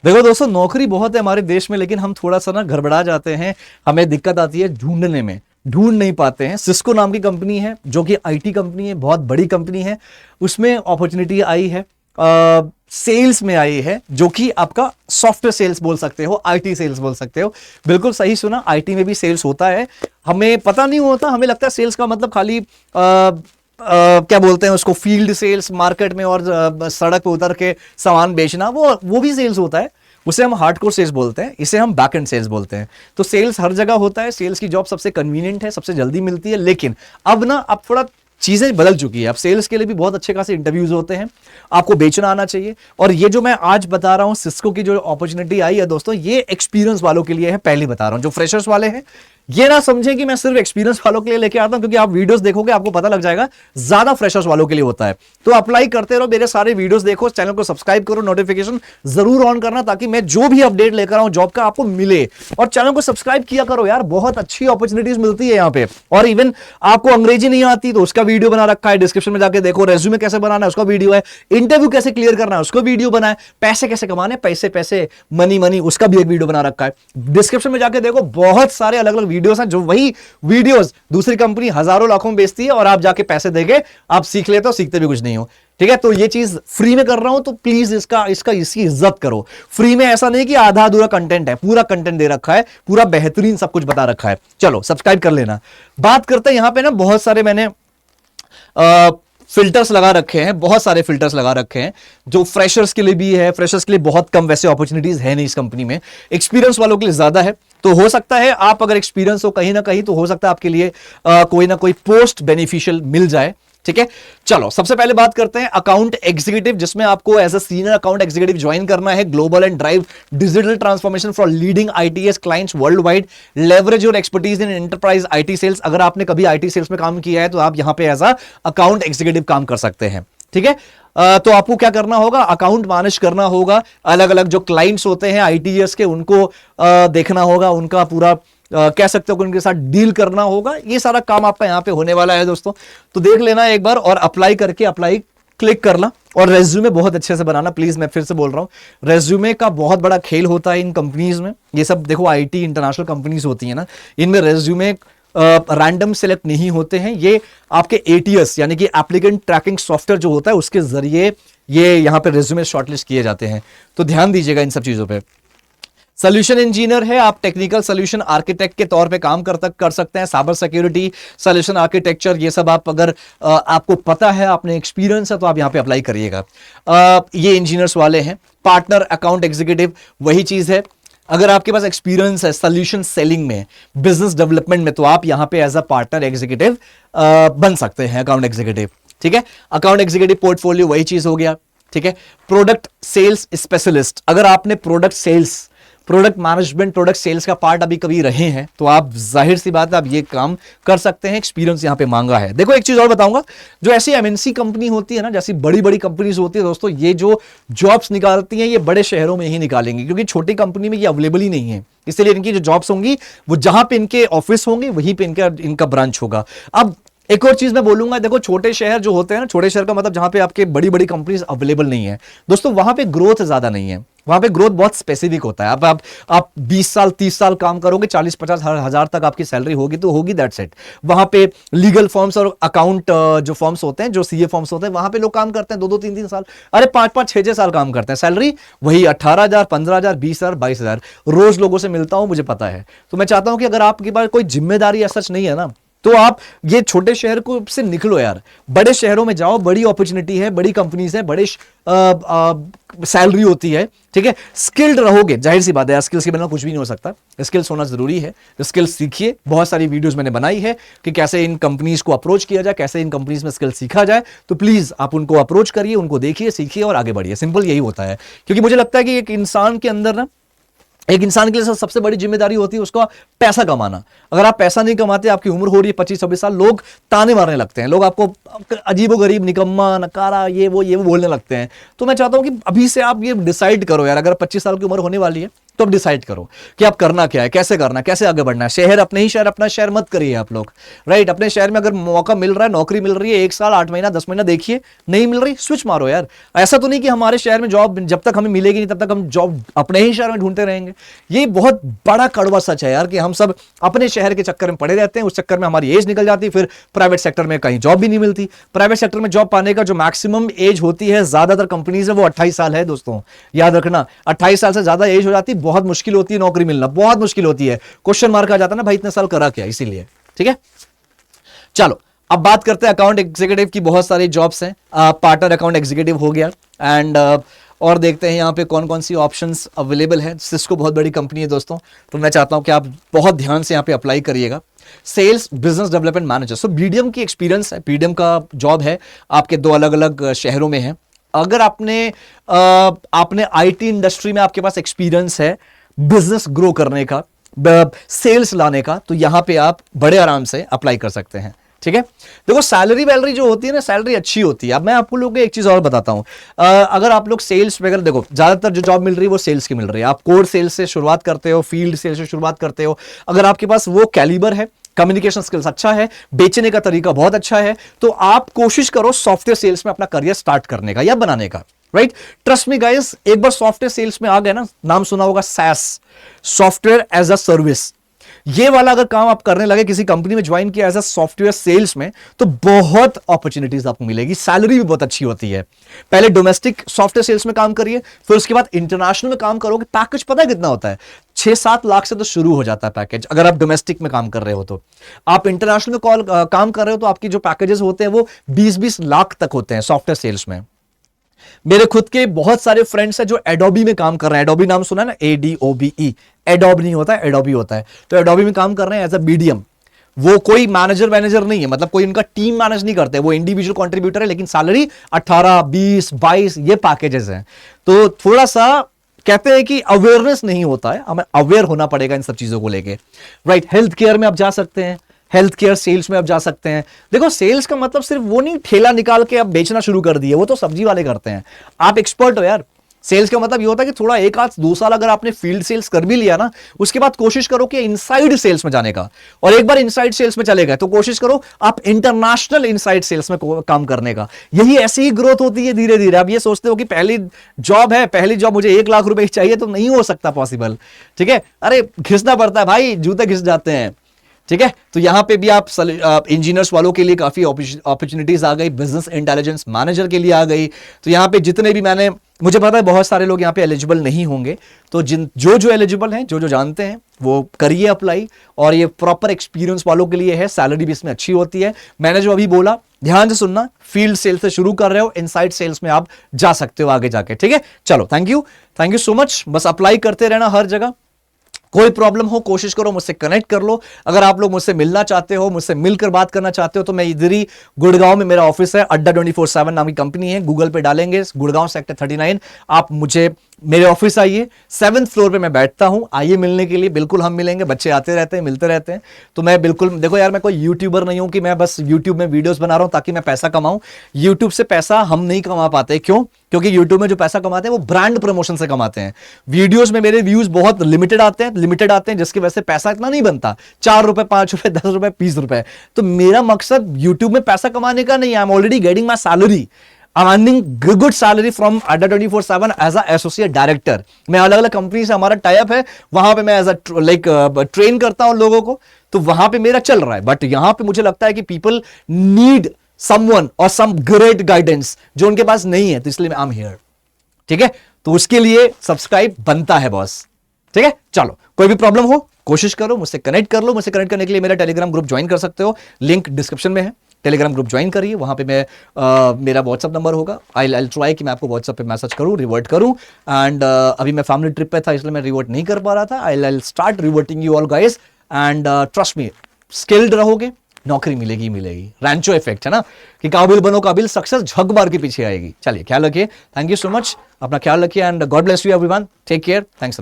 देखो दोस्तों, नौकरी बहुत है हमारे देश में, लेकिन हम थोड़ा सा ना गड़बड़ा जाते हैं, हमें दिक्कत आती है ढूंढने में, ढूंढ नहीं पाते हैं। सिस्को नाम की कंपनी है जो कि आईटी कंपनी है, बहुत बड़ी कंपनी है, उसमें अपॉर्चुनिटी आई है, सेल्स में आई है, जो कि आपका सॉफ्टवेयर सेल्स बोल सकते हो, आईटी सेल्स बोल सकते हो। बिल्कुल सही सुना, आईटी में भी सेल्स होता है, हमें पता नहीं होता, हमें लगता है सेल्स का मतलब खाली क्या बोलते हैं उसको, फील्ड सेल्स, मार्केट में और सड़क पे उतर के सामान बेचना, वो भी सेल्स होता है, उसे हम हार्डकोर सेल्स बोलते हैं, इसे हम बैक एंड सेल्स बोलते हैं। तो सेल्स हर जगह होता है, सेल्स की जॉब सबसे कन्वीनियंट है, सबसे जल्दी मिलती है, लेकिन अब थोड़ा चीजें बदल चुकी है। अब सेल्स के लिए भी बहुत अच्छे खासे इंटरव्यूज होते हैं, आपको बेचना आना चाहिए। और ये जो मैं आज बता रहा हूं, सिस्को की जो अपॉर्चुनिटी आई है दोस्तों, ये एक्सपीरियंस वालों के लिए है, पहले बता रहा हूं। जो फ्रेशर्स वाले हैं, ये ना समझें कि मैं सिर्फ एक्सपीरियंस वालों के लिए लेके आता हूं, क्योंकि आप वीडियोस देखोगे आपको पता लग जाएगा, ज्यादा फ्रेशर्स वालों के लिए होता है। तो अप्लाई करते रहो, मेरे सारे वीडियोस देखो, चैनल को सब्सक्राइब करो, नोटिफिकेशन जरूर ऑन करना, ताकि मैं जो भी अपडेट लेकर आऊं जॉब का आपको मिले। और चैनल को सब्सक्राइब किया करो यार, बहुत अच्छी अपॉर्चुनिटीज मिलती है यहाँ पे। और इवन आपको अंग्रेजी नहीं आती तो उसका वीडियो बना रखा है, डिस्क्रिप्शन में जाके देखो, रेज्यूमे कैसे बनाना है उसका वीडियो है, इंटरव्यू कैसे क्लियर करना है उसको वीडियो बना है, पैसे कैसे कमाने, पैसे पैसे मनी मनी, उसका भी एक वीडियो बना रखा है, डिस्क्रिप्शन में जाके देखो, बहुत सारे अलग अलग वीडियोस हैं, जो वही वीडियोस दूसरी कंपनी हजारों लाखों में बेचती है, और आप जाके पैसे देके आप सीख लेते हो, सीखते भी कुछ नहीं हो। ठीक है, तो ये चीज फ्री में कर रहा हूं, तो प्लीज इसकी इज्जत करो। फ्री में ऐसा नहीं कि आधा अधूरा कंटेंट है, पूरा कंटेंट दे रखा है, पूरा बेहतरीन सब कुछ बता रखा है। चलो सब्सक्राइब कर लेना। बात करते हैं यहां पे ना, बहुत सारे मैंने फिल्टर्स लगा रखे हैं, बहुत सारे फिल्टर्स लगा रखे हैं, जो फ्रेशर्स के लिए भी है। फ्रेशर्स के लिए बहुत कम वैसे अपॉर्चुनिटीज है नहीं इस कंपनी में, एक्सपीरियंस वालों के लिए ज्यादा है। तो हो सकता है आप अगर एक्सपीरियंस हो कहीं ना कहीं, तो हो सकता है आपके लिए कोई ना कोई पोस्ट बेनिफिशियल मिल जाए। ठीक है, चलो सबसे पहले बात करते हैं अकाउंट एग्जीक्यूटिव, जिसमें आपको as a senior account executive join करना है। Global and drive digital transformation for leading ITS clients worldwide, leverage your expertise in enterprise IT sales. अगर आपने कभी आईटी सेल्स में काम किया है तो आप यहां पे एज अ अकाउंट एग्जीक्यूटिव काम कर सकते हैं। ठीक है, तो आपको क्या करना होगा, अकाउंट मैनेज करना होगा, अलग अलग जो क्लाइंट्स होते हैं आईटीएस के, उनको देखना होगा, उनका पूरा कह सकते हो कि उनके साथ डील करना होगा। ये सारा काम आपका यहां पे होने वाला है दोस्तों, तो देख लेना एक बार, और अप्लाई करके अप्लाई क्लिक करना, और रेज्यूमे बहुत अच्छे से बनाना प्लीज। मैं फिर से बोल रहा हूं, रेज्यूमे का बहुत बड़ा खेल होता है इन कंपनीज में। ये सब देखो आईटी इंटरनेशनल कंपनीज होती है ना, इनमें रेज्यूमे रैंडम सेलेक्ट नहीं होते हैं, ये आपके एटीएस यानी कि एप्लीकेंट ट्रैकिंग सॉफ्टवेयर जो होता है उसके जरिए ये यहां पे रेज्यूमे शॉर्टलिस्ट किए जाते हैं। तो ध्यान दीजिएगा इन सब चीजों पे। सोल्यूशन इंजीनियर है, आप टेक्निकल सोल्यूशन आर्किटेक्ट के तौर पे काम कर सकते हैं। साइबर सिक्योरिटी, सोल्यूशन आर्किटेक्चर, ये सब आप अगर आपको पता है, आपने एक्सपीरियंस है, तो आप यहां पे अप्लाई करिएगा। ये इंजीनियर्स वाले हैं। पार्टनर अकाउंट एग्जीक्यूटिव वही चीज है। अगर आपके पास एक्सपीरियंस है सोल्यूशन सेलिंग में, बिजनेस डेवलपमेंट में, तो आप यहां पे एज अ पार्टनर एग्जीक्यूटिव बन सकते हैं, अकाउंट एग्जीक्यूटिव। ठीक है, अकाउंट एग्जीक्यूटिव पोर्टफोलियो वही चीज हो गया। ठीक है, प्रोडक्ट सेल्स स्पेशलिस्ट, अगर आपने product sales, product management, product sales का पार्ट अभी कभी रहे हैं, तो आप जाहिर सी बात है आप ये काम कर सकते हैं। एक्सपीरियंस यहां पे मांगा है। देखो एक चीज और बताऊंगा, जो ऐसी एमएनसी कंपनी होती है ना, जैसी बड़ी बड़ी कंपनीज होती है दोस्तों, ये जो जॉब्स निकालती हैं ये बड़े शहरों में ही निकालेंगे, क्योंकि छोटी कंपनी में ये अवेलेबल ही नहीं है। इसलिए इनकी जो जॉब्स होंगी वो जहां पे इनके ऑफिस होंगे वहीं पे इनका ब्रांच होगा। अब एक और चीज मैं बोलूंगा, देखो छोटे शहर जो होते हैं ना, छोटे शहर का मतलब जहां पे आपके बड़ी बड़ी कंपनीज अवेलेबल नहीं है दोस्तों, वहां पे ग्रोथ ज्यादा नहीं है, वहां पे ग्रोथ बहुत स्पेसिफिक होता है। अब आप 20 साल 30 साल काम करोगे, 40-50 हजार तक आपकी सैलरी होगी तो होगी, दैट्स इट। वहां पे लीगल फॉर्म्स और अकाउंट जो फॉर्म्स होते हैं, जो सीए फॉर्म्स होते हैं, वहां पे लोग काम करते हैं 2-2 3-3 साल, अरे 5-5 6-6 साल काम करते हैं, सैलरी वही 18,000 15,000 20,000 22,000। रोज लोगों से मिलता हूं, मुझे पता है। तो मैं चाहता हूं कि अगर आपके पास कोई जिम्मेदारी ऐसा नहीं है ना, तो आप ये छोटे शहर को से निकलो यार, बड़े शहरों में जाओ, बड़ी अपॉर्चुनिटी है, बड़ी कंपनीज है, बड़े सैलरी होती है। ठीक है, स्किल्ड रहोगे, जाहिर सी बात है, स्किल्स के बिना कुछ भी नहीं हो सकता, स्किल्स होना जरूरी है। स्किल्स सीखिए, बहुत सारी वीडियोस मैंने बनाई है कि कैसे इन कंपनीज को अप्रोच किया जाए, कैसे इन कंपनीज में स्किल सीखा जाए। तो प्लीज आप उनको अप्रोच करिए, उनको देखिए, सीखिए और आगे बढ़िए। सिंपल यही होता है, क्योंकि मुझे लगता है कि एक इंसान के अंदर ना, एक इंसान के लिए सबसे बड़ी जिम्मेदारी होती है उसका पैसा कमाना। अगर आप पैसा नहीं कमाते, आपकी उम्र हो रही है 25-26 साल, लोग ताने मारने लगते हैं, लोग आपको अजीबोगरीब, निकम्मा, नकारा, ये वो बोलने लगते हैं। तो मैं चाहता हूं कि अभी से आप ये डिसाइड करो यार, अगर 25 साल की उम्र होने वाली है तो अब डिसाइड करो कि आप करना क्या है, कैसे करना है, कैसे आगे बढ़ना है। शहर अपने ही शहर, अपना शहर मत करिए आप लोग, राइट। अपने शहर में अगर मौका मिल रहा है, नौकरी मिल रही है, 1 साल 8 महीना 10 महीना देखिए, नहीं मिल रही स्विच मारो यार। ऐसा तो नहीं कि हमारे शहर में जॉब जब तक हमें मिलेगी नहीं तब तक हम जॉब अपने ही शहर में ढूंढते रहेंगे। ये बहुत बड़ा कड़वा सच है यार कि हम सब अपने शहर के चक्कर में पड़े रहते हैं, उस चक्कर में हमारी एज निकल जाती है, फिर प्राइवेट सेक्टर में कहीं जॉब भी नहीं मिलती। प्राइवेट सेक्टर में जॉब पाने का जो मैक्सिमम एज होती है ज्यादातर कंपनीज में वो 28 साल है दोस्तों, याद रखना। 28 साल से ज्यादा एज हो जाती है, बहुत मुश्किल होती है नौकरी मिलना, बहुत मुश्किल होती है। क्वेश्चन मार्क आ जाता है ना भाई इतने साल करा क्या, इसीलिए। ठीक है, चलो अब बात करते हैं अकाउंट एग्जीक्यूटिव की। बहुत सारी जॉब्स हैं, पार्टनर अकाउंट एग्जीक्यूटिव हो गया, एंड और देखते हैं यहाँ पे कौन कौन सी ऑप्शंस अवेलेबल है। सिस्को बहुत बड़ी कंपनी है दोस्तों, तो मैं चाहता हूं कि आप बहुत ध्यान से यहाँ पे अप्लाई करिएगा। सेल्स बिजनेस डेवलपमेंट मैनेजर, सो बीडीएम की एक्सपीरियंस है, बीडीएम का जॉब है, आपके 2 अलग अलग शहरों में है। अगर आपने आईटी इंडस्ट्री में आपके पास एक्सपीरियंस है बिजनेस ग्रो करने का, सेल्स लाने का, तो यहां पे आप बड़े आराम से अप्लाई कर सकते हैं। ठीक है, देखो सैलरी वैलरी जो होती है ना, सैलरी अच्छी होती है। अब मैं आपको लोगों को एक चीज और बताता हूं, अगर आप लोग सेल्स वगैरह, देखो ज्यादातर जो जॉब मिल रही है वो सेल्स की मिल रही है। आप कोर सेल्स से शुरुआत करते हो, फील्ड सेल्स से शुरुआत करते हो। अगर आपके पास वो कैलिबर है, कम्युनिकेशन स्किल्स अच्छा है, बेचने का तरीका बहुत अच्छा है, तो आप कोशिश करो सॉफ्टवेयर सेल्स में अपना करियर स्टार्ट करने का या बनाने का, राइट। ट्रस्ट मी गाइस, एक बार सॉफ्टवेयर सेल्स में आ गए ना, नाम सुना होगा SaaS, software as a service. ये वाला अगर काम आप करने लगे, किसी कंपनी में ज्वाइन किया एज अ सॉफ्टवेयर सेल्स में, तो बहुत अपॉर्चुनिटीज आपको मिलेगी, सैलरी भी बहुत अच्छी होती है। पहले डोमेस्टिक सॉफ्टवेयर सेल्स में काम करिए, फिर उसके बाद इंटरनेशनल में काम करोगे। पैकेज पता है कितना होता है? 6-7 लाख से तो शुरू हो जाता है पैकेज, अगर आप डोमेस्टिक में काम कर रहे हो। तो आप इंटरनेशनल में काम कर रहे हो तो आपकी जो पैकेजेस होते हैं वो 20-20 लाख तक होते हैं सॉफ्टवेयर सेल्स में। मेरे खुद के बहुत सारे फ्रेंड्स हैं जो एडोबी में काम कर रहे हैं। एडोबी नाम सुना है ना, ADOBE, एडोब नहीं होता है, एडोबी होता है। तो एडोबी में काम कर रहे हैं एज अ बीडीएम। वो कोई मैनेजर नहीं है, मतलब कोई उनका टीम मैनेज नहीं करते, वो इंडिविजुअल कंट्रीब्यूटर है, लेकिन सैलरी 18, 20, 22 ये पैकेजेस हैं। तो थोड़ा सा कहते हैं कि अवेयरनेस नहीं होता है, हमें अवेयर होना पड़ेगा इन सब चीजों को लेके, राइट। हेल्थ केयर में आप जा सकते हैं, हेल्थ केयर सेल्स में आप जा सकते हैं। देखो सेल्स का मतलब सिर्फ वो नहीं ठेला निकाल के आप बेचना शुरू कर दिए, वो तो सब्जी वाले करते हैं। आप एक्सपर्ट हो यार। सेल्स का मतलब ये होता है कि थोड़ा 1-2 साल अगर आपने फील्ड सेल्स कर भी लिया ना, उसके बाद कोशिश करो कि इनसाइड सेल्स में जाने का, और एक बार इनसाइड सेल्स में चले गए तो कोशिश करो आप इंटरनेशनल इनसाइड सेल्स में काम करने का। यही ऐसी ही ग्रोथ होती है धीरे धीरे। आप ये सोचते हो कि पहली जॉब मुझे 1 लाख रुपए चाहिए, तो नहीं हो सकता पॉसिबल। ठीक है, अरे घिसना पड़ता है भाई, जूते घिस जाते हैं। ठीक है, तो यहां पे भी आप इंजीनियर्स वालों के लिए काफी अपॉर्चुनिटीज आ गई, बिजनेस इंटेलिजेंस मैनेजर के लिए आ गई। तो यहां पे जितने भी मुझे पता है बहुत सारे लोग यहां पे एलिजिबल नहीं होंगे, तो जो एलिजिबल हैं, जो जानते हैं, वो करिए अप्लाई। और ये प्रॉपर एक्सपीरियंस वालों के लिए है, सैलरी भी इसमें अच्छी होती है। मैंने जो अभी बोला ध्यान से सुनना, फील्ड सेल्स से शुरू कर रहे हो, इनसाइड सेल्स में आप जा सकते हो आगे जाके। ठीक है, चलो थैंक यू सो मच। बस अप्लाई करते रहना हर जगह। कोई प्रॉब्लम हो कोशिश करो मुझसे कनेक्ट कर लो। अगर आप लोग मुझसे मिलना चाहते हो, मुझसे मिलकर बात करना चाहते हो, तो मैं इधर ही गुड़गांव में मेरा ऑफिस है, अड्डा 24/7 नाम की कंपनी है, गूगल पे डालेंगे गुड़गांव सेक्टर 39, आप मेरे ऑफिस आइए। 7th फ्लोर पे मैं बैठता हूं, आइए मिलने के लिए। बिल्कुल हम मिलेंगे, बच्चे आते रहते हैं, मिलते रहते हैं। तो मैं बिल्कुल, देखो यार मैं कोई यूट्यूबर नहीं हूं कि मैं बस यूट्यूब में वीडियोस बना रहा हूं ताकि मैं पैसा कमाऊं। यूट्यूब से पैसा हम नहीं कमा पाते। क्यों? क्योंकि यूट्यूब में जो पैसा कमाते हैं वो ब्रांड प्रमोशन से कमाते हैं। वीडियोस में मेरे व्यूज बहुत लिमिटेड आते हैं, जिसकी वजह से पैसा इतना नहीं बनता। 4 रुपए, 5 रुपए, 10 रुपए, 20 रुपए। तो मेरा मकसद यूट्यूब में पैसा कमाने का नहीं है। I am already getting my salary, I'm earning good salary from Adda 24/7 as a associate director। मैं अलग अलग कंपनी से हमारा टाइप है, वहां पे मैं एज अ ट्रेन करता हूं लोगों को, तो वहां पे मेरा चल रहा है। बट यहां पे मुझे लगता है कि पीपल नीड समवन और सम ग्रेट गाइडेंस जो उनके पास नहीं है, तो इसलिए आई एम हियर। ठीक है, तो उसके लिए सब्सक्राइब बनता है बॉस। ठीक है, चलो कोई भी प्रॉब्लम हो कोशिश करो मुझसे कनेक्ट कर लो। मुझसे कनेक्ट करने के लिए मेरा टेलीग्राम ग्रुप ज्वाइन कर सकते हो, लिंक डिस्क्रिप्शन में है। टेलीग्राम ग्रुप ज्वाइन करिए, वहां पे मेरा व्हाट्सअप नंबर होगा। आई ट्राई कि मैं आपको व्हाट्सअप पे मैसेज करूं, रिवर्ट करूं। एंड अभी मैं फैमिली ट्रिप पे था इसलिए मैं रिवर्ट नहीं कर पा रहा था। I start reverting you all guys, and trust me, skilled रहोगे नौकरी मिलेगी रैंचो इफेक्ट है ना, कि काबिल बनो काबिल, सक्सेस झक मार के पीछे आएगी। चलिए ख्याल रखिए, थैंक यू सो मच, अपना ख्याल रखिए, and God bless you everyone, take care, thanks.